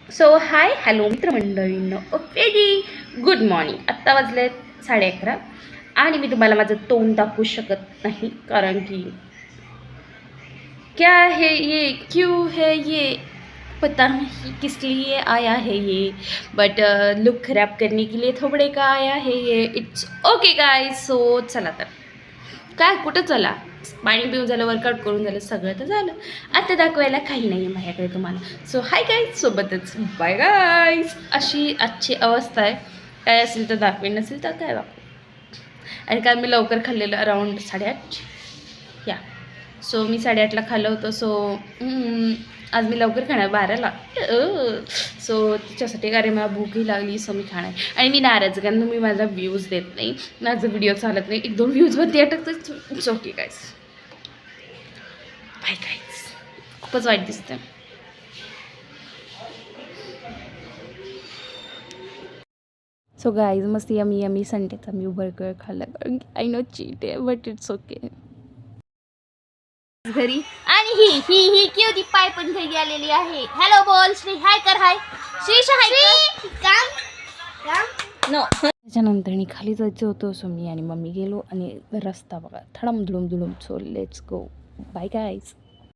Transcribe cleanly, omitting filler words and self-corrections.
So hi hello मित्रमंडळींनो very good morning. आत्ता वाजलेत 11:30 आणि मी तुम्हाला माझं तोंड दाखवू शकत नाही कारण की क्या है ये, क्यों है ये, पता नहीं किस लिए आया है ये, बट लुक खराब करने के लिए थोबडे का आया है ये. It's okay guys. सो चला तर काय कुठं चला, पाणी पिऊन झालं, वर्कआउट करून झालं, सगळं तर झालं. आता दाखवायला काही नाही आहे माझ्याकडे तुम्हाला. सो हाय गाईज, सोबतच बाय गाईज. अशी आजची अवस्था आहे. काय असेल तर दाखवेन, नसेल तर काय दाखवू. आणि काल मी लवकर खाल्लेलं अराऊंड 8:30 या. सो मी 8:30ला खाल्लं होतं. सो आज मी लवकर खाणार 12ला. सो तिच्यासाठी कारण मला भूकही लागली. सो मी खाणार आणि मी नाराज कारण तुम्ही माझा व्ह्यूज देत नाही, माझा व्हिडिओ चालत नाही. 1-2 व्ह्यूजवरती अटकतं. It's okay guys. Bye guys. खूपच वाईट दिसतं. सो गाईज मस्त यमी यमी संडेचा मी बर्गर खाल्ला कारण आय नो चीट आहे बट इट्स ओके. घरी आणि ही ही ही क्यों पाय पण घरी आलेली आहे. हॅलो बोल श्री, हाय कर. हाय श्रीशा, हाय काम नो. त्याच्यानंतर खाली जायचं होतं. सो मी आणि मम्मी गेलो आणि रस्ता बघा धडम धुडूम धुडूम. So let's go. Bye guys.